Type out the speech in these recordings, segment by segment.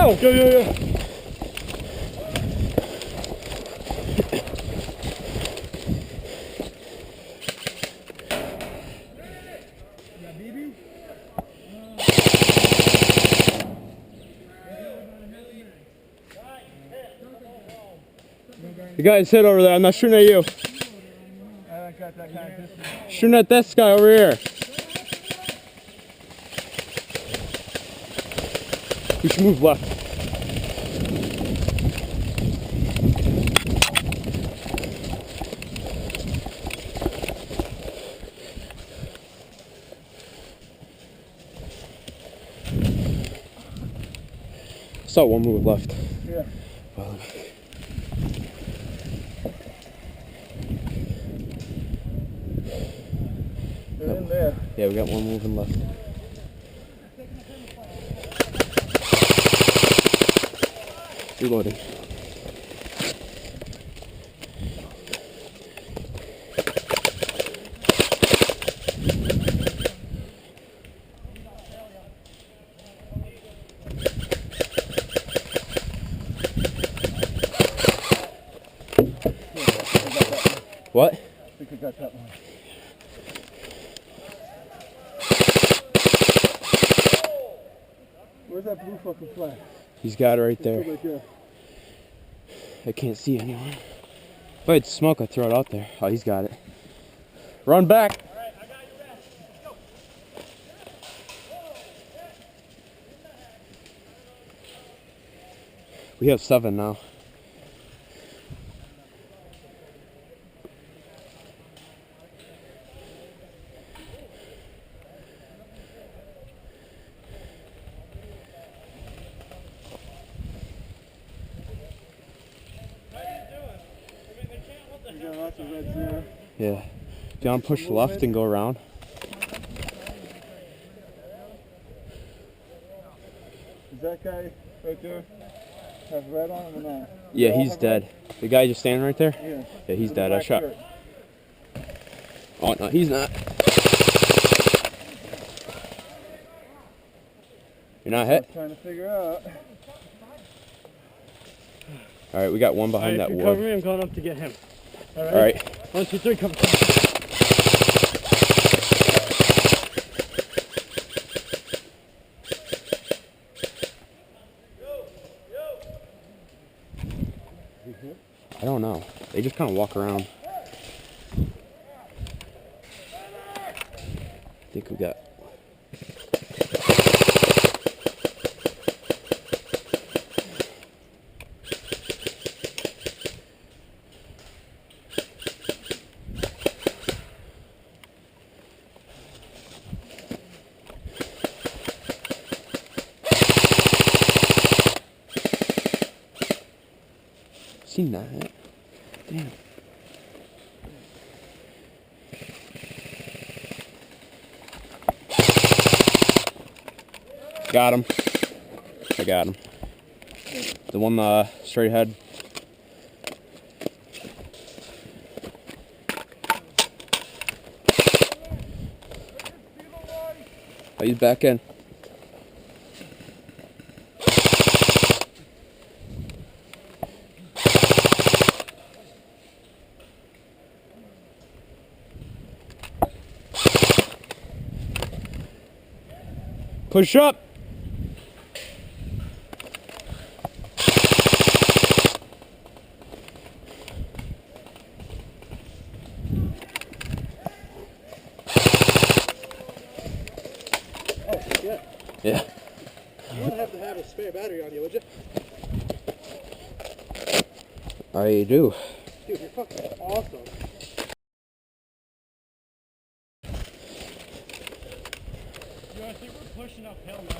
go! Go, go, go. You guys hit over there. I'm not shooting at you. I got that kind of distance. Shooting at this guy over here. We should move left. I saw one move left. Yeah. They're in there. Yeah, we got one moving left. Reloading. What? I think I got that one. Where's that blue fucking flag? He's got it right there. Right there. I can't see anyone. If I had smoke, I'd throw it out there. Oh, he's got it. Run back. All right, I got your back. Let's go. We have 7 now. Yeah. John, push left and go around. Is that guy right there have red on him or not? Yeah, he's dead. The guy just standing right there? Yeah. Yeah, he's dead. I shot. Oh, no, he's not. You're not hit? I'm trying to figure out. All right, we got one behind that Cover wood. me, I'm going up to get him. All right. All right. 1, 2, 3, come. I don't know. They just kind of walk around. I think we got... Seen that? Damn. Got him. I got him. The one straight ahead. Oh, he's back in. Push up. Oh, yeah. Yeah. You wouldn't have to have a spare battery on you, would you? I do. Dude, you're fucking awesome. Yo, I think we're pushing uphill now.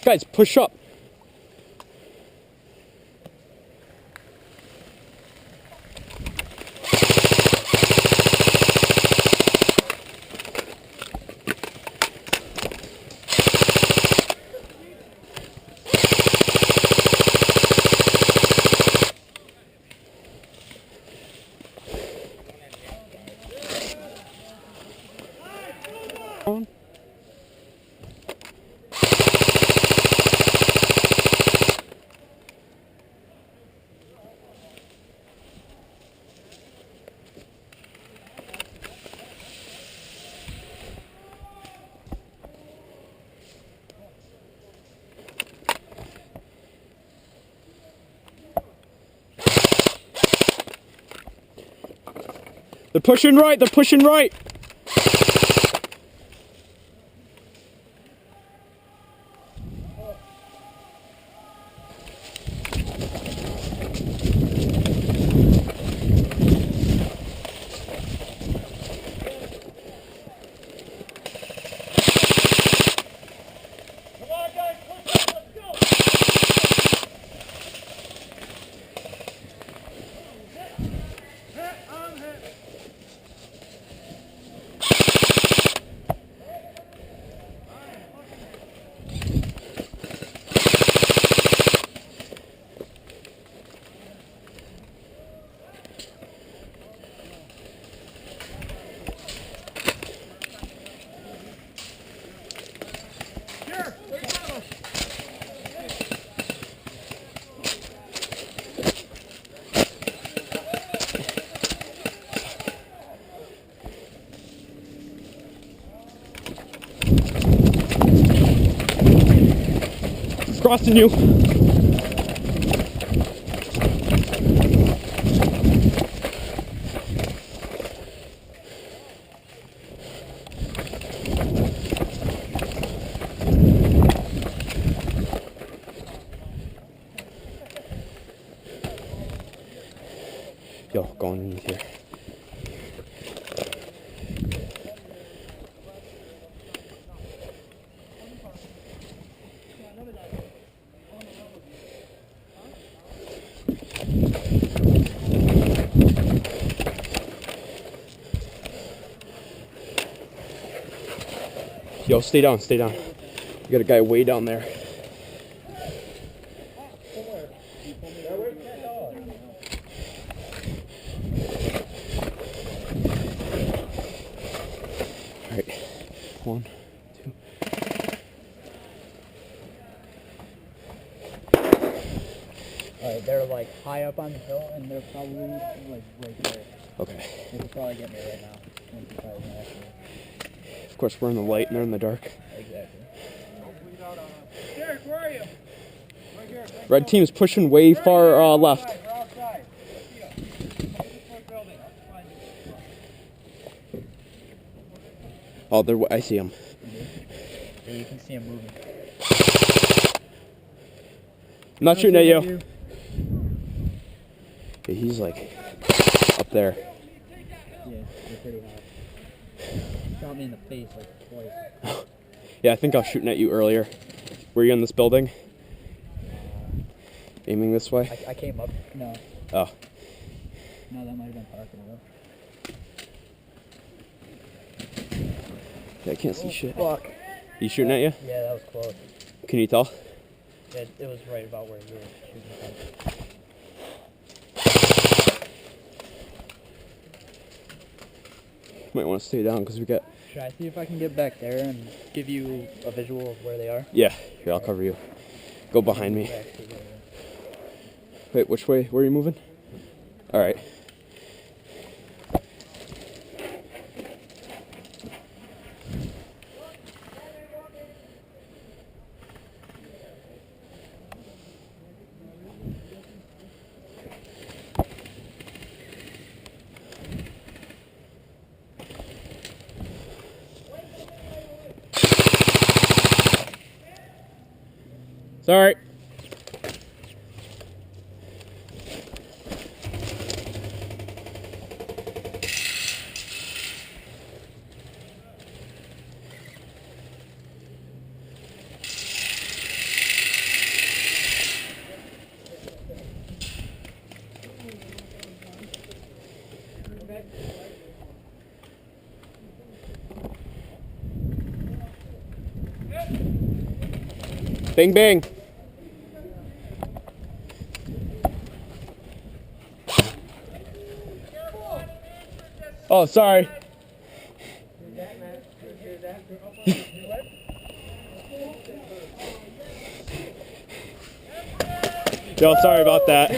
Guys, push up. They're pushing right. They're pushing right. He's crossing you. Yo, going in here. Yo, stay down, stay down. You got a guy way down there. All right, 1, 2. Alright, they're like high up on the hill and they're probably like right there. Okay. They could probably get me right now. Once you probably know after. Of course, we're in the light and they're in the dark. Exactly. Derek, where are you? Right here. Red team's pushing way far left. We're outside. Oh, there. I see him. Yeah, you can see him moving. I'm not shooting at you. Okay, he's like up there. Yeah, they're pretty high. Shot me in the face like twice. Yeah, I think I was shooting at you earlier. Were you in this building? Aiming this way? I came up. No. Oh. No, that might have been parking though. Yeah, I can't see shit. Fuck. You shooting at you? Yeah, that was close. Can you tell? It was right about where you were shooting from. Might want to stay down because we got. Should I see if I can get back there and give you a visual of where they are? Yeah, here, I'll cover you. Go behind me. Back to the- Wait, which way? Where are you moving? Alright. Sorry. Bing, bing. Oh, sorry. Yo, sorry about that.